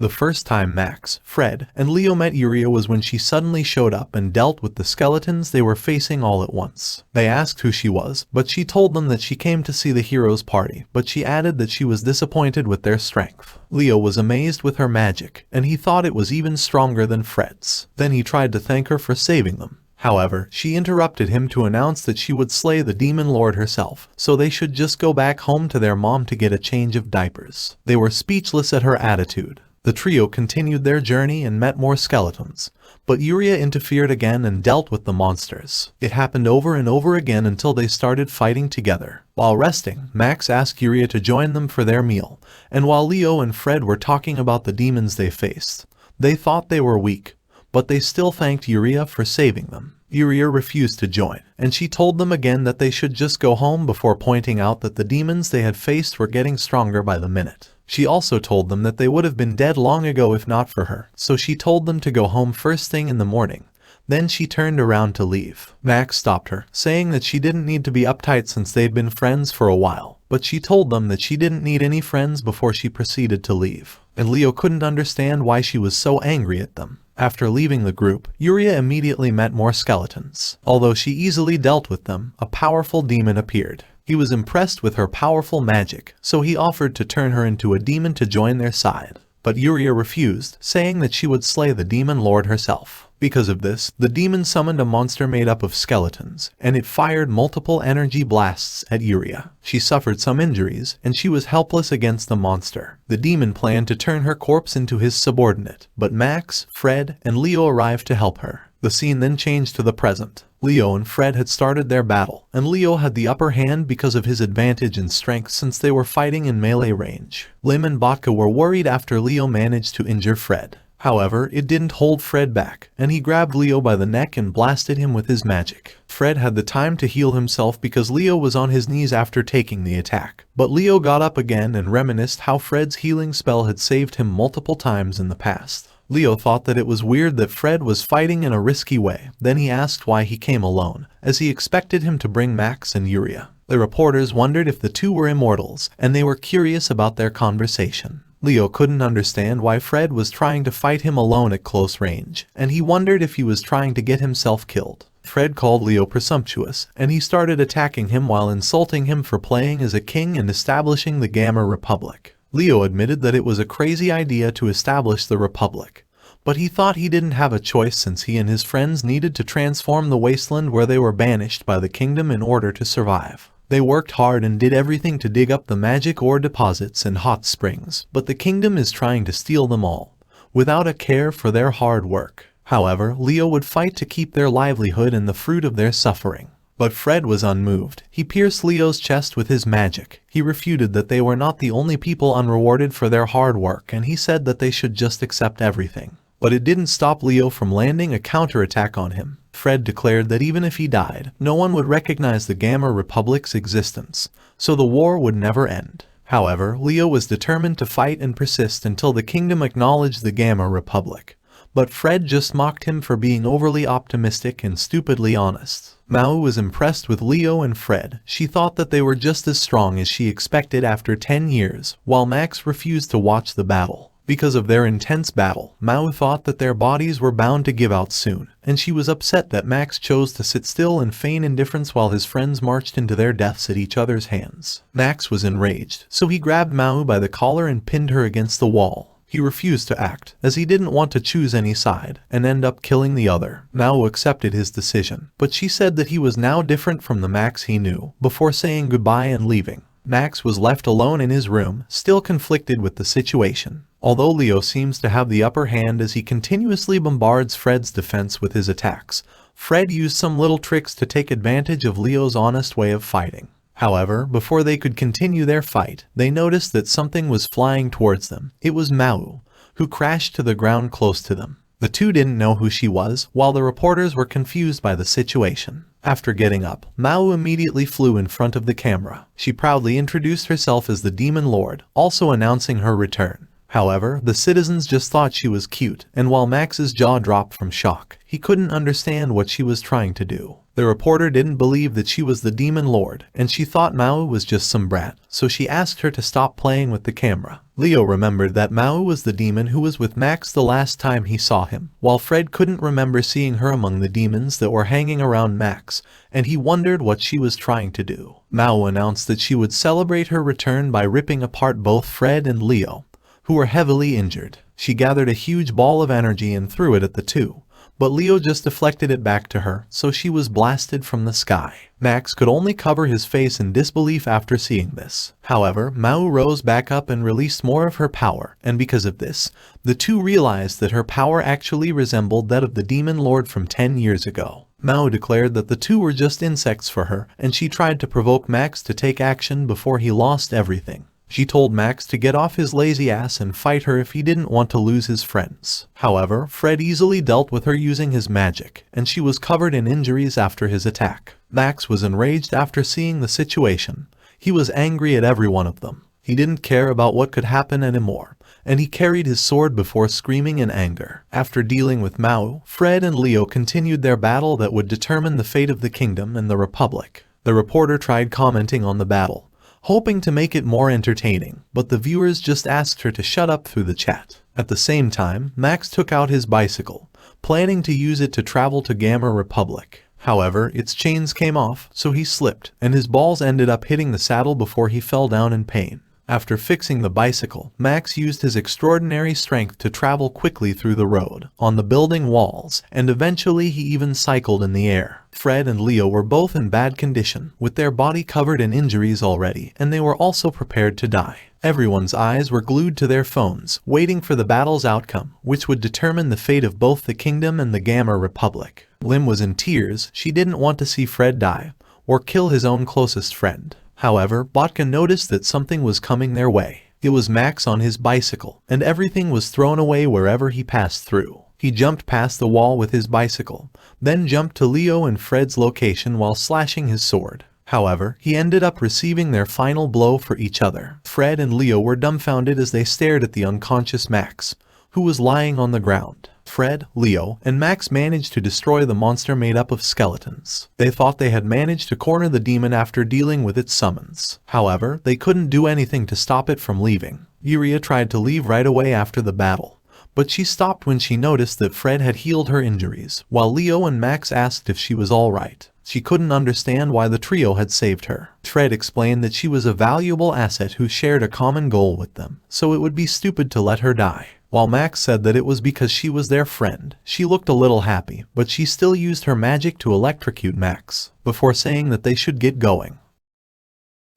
The first time Max, Fred, and Leo met Yuria was when she suddenly showed up and dealt with the skeletons they were facing all at once. They asked who she was, but she told them that she came to see the heroes' party, but she added that she was disappointed with their strength. Leo was amazed with her magic, and he thought it was even stronger than Fred's. Then he tried to thank her for saving them. However, she interrupted him to announce that she would slay the demon lord herself, so they should just go back home to their mom to get a change of diapers. They were speechless at her attitude. The trio continued their journey and met more skeletons, but Yuria interfered again and dealt with the monsters. It happened over and over again until they started fighting together. While resting, Max asked Yuria to join them for their meal, and while Leo and Fred were talking about the demons they faced, they thought they were weak, but they still thanked Yuria for saving them. Yuria refused to join, and she told them again that they should just go home before pointing out that the demons they had faced were getting stronger by the minute. She also told them that they would have been dead long ago if not for her, so she told them to go home first thing in the morning. Then she turned around to leave. Max stopped her, saying that she didn't need to be uptight since they'd been friends for a while, but she told them that she didn't need any friends before she proceeded to leave. And Leo couldn't understand why she was so angry at them. After leaving the group, Yuria immediately met more skeletons. Although she easily dealt with them, a powerful demon appeared. He was impressed with her powerful magic, so he offered to turn her into a demon to join their side. But Yuria refused, saying that she would slay the demon lord herself. Because of this, the demon summoned a monster made up of skeletons, and it fired multiple energy blasts at Yuria. She suffered some injuries, and she was helpless against the monster. The demon planned to turn her corpse into his subordinate, but Max, Fred, and Leo arrived to help her. The scene then changed to the present. Leo and Fred had started their battle, and Leo had the upper hand because of his advantage in strength since they were fighting in melee range. Lim and Botka were worried after Leo managed to injure Fred. However, it didn't hold Fred back, and he grabbed Leo by the neck and blasted him with his magic. Fred had the time to heal himself because Leo was on his knees after taking the attack. But Leo got up again and reminisced how Fred's healing spell had saved him multiple times in the past. Leo thought that it was weird that Fred was fighting in a risky way. Then he asked why he came alone, as he expected him to bring Max and Yuria. The reporters wondered if the two were immortals, and they were curious about their conversation. Leo couldn't understand why Fred was trying to fight him alone at close range, and he wondered if he was trying to get himself killed. Fred called Leo presumptuous, and he started attacking him while insulting him for playing as a king and establishing the Gamma Republic. Leo admitted that it was a crazy idea to establish the Republic, but he thought he didn't have a choice since he and his friends needed to transform the wasteland where they were banished by the kingdom in order to survive. They worked hard and did everything to dig up the magic ore deposits and hot springs, but the kingdom is trying to steal them all, without a care for their hard work. However, Leo would fight to keep their livelihood and the fruit of their suffering. But Fred was unmoved. He pierced Leo's chest with his magic. He refuted that they were not the only people unrewarded for their hard work, and he said that they should just accept everything. But it didn't stop Leo from landing a counterattack on him. Fred declared that even if he died, no one would recognize the Gamma Republic's existence, so the war would never end. However, Leo was determined to fight and persist until the kingdom acknowledged the Gamma Republic. But Fred just mocked him for being overly optimistic and stupidly honest. Maou was impressed with Leo and Fred. She thought that they were just as strong as she expected after 10 years, while Max refused to watch the battle. Because of their intense battle, Maou thought that their bodies were bound to give out soon, and she was upset that Max chose to sit still and feign indifference while his friends marched into their deaths at each other's hands. Max was enraged, so he grabbed Maou by the collar and pinned her against the wall. He refused to act, as he didn't want to choose any side, and end up killing the other. Maou accepted his decision, but she said that he was now different from the Max he knew, before saying goodbye and leaving. Max was left alone in his room, still conflicted with the situation. Although Leo seems to have the upper hand as he continuously bombards Fred's defense with his attacks, Fred used some little tricks to take advantage of Leo's honest way of fighting. However, before they could continue their fight, they noticed that something was flying towards them. It was Maou, who crashed to the ground close to them. The two didn't know who she was, while the reporters were confused by the situation. After getting up, Maou immediately flew in front of the camera. She proudly introduced herself as the Demon Lord, also announcing her return. However, the citizens just thought she was cute, and while Max's jaw dropped from shock, he couldn't understand what she was trying to do. The reporter didn't believe that she was the demon lord, and she thought Maou was just some brat, so she asked her to stop playing with the camera. Leo remembered that Maou was the demon who was with Max the last time he saw him, while Fred couldn't remember seeing her among the demons that were hanging around Max, and he wondered what she was trying to do. Maou announced that she would celebrate her return by ripping apart both Fred and Leo, who were heavily injured. She gathered a huge ball of energy and threw it at the two, but Leo just deflected it back to her, so she was blasted from the sky. Max could only cover his face in disbelief after seeing this. However, Maou rose back up and released more of her power, and because of this, the two realized that her power actually resembled that of the demon lord from 10 years ago. Maou declared that the two were just insects for her, and she tried to provoke Max to take action before he lost everything. She told Max to get off his lazy ass and fight her if he didn't want to lose his friends. However, Fred easily dealt with her using his magic, and she was covered in injuries after his attack. Max was enraged after seeing the situation. He was angry at every one of them. He didn't care about what could happen anymore, and he carried his sword before screaming in anger. After dealing with Maou, Fred and Leo continued their battle that would determine the fate of the kingdom and the Republic. The reporter tried commenting on the battle, hoping to make it more entertaining, but the viewers just asked her to shut up through the chat. At the same time, Max took out his bicycle, planning to use it to travel to Gamma Republic. However, its chains came off, so he slipped, and his balls ended up hitting the saddle before he fell down in pain. After fixing the bicycle, Max used his extraordinary strength to travel quickly through the road, on the building walls, and eventually he even cycled in the air. Fred and Leo were both in bad condition, with their body covered in injuries already, and they were also prepared to die. Everyone's eyes were glued to their phones, waiting for the battle's outcome, which would determine the fate of both the kingdom and the Gamma Republic. Lim was in tears. She didn't want to see Fred die, or kill his own closest friend. However, Botka noticed that something was coming their way. It was Max on his bicycle, and everything was thrown away wherever he passed through. He jumped past the wall with his bicycle, then jumped to Leo and Fred's location while slashing his sword. However, he ended up receiving their final blow for each other. Fred and Leo were dumbfounded as they stared at the unconscious Max, who was lying on the ground. Fred, Leo, and Max managed to destroy the monster made up of skeletons. They thought they had managed to corner the demon after dealing with its summons. However, they couldn't do anything to stop it from leaving. Yuria tried to leave right away after the battle, but she stopped when she noticed that Fred had healed her injuries, while Leo and Max asked if she was alright. She couldn't understand why the trio had saved her. Fred explained that she was a valuable asset who shared a common goal with them, so it would be stupid to let her die. While Max said that it was because she was their friend, she looked a little happy, but she still used her magic to electrocute Max, before saying that they should get going.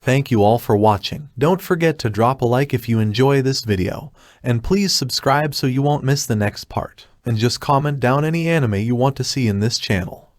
Thank you all for watching. Don't forget to drop a like if you enjoy this video, and please subscribe so you won't miss the next part, and just comment down any anime you want to see in this channel.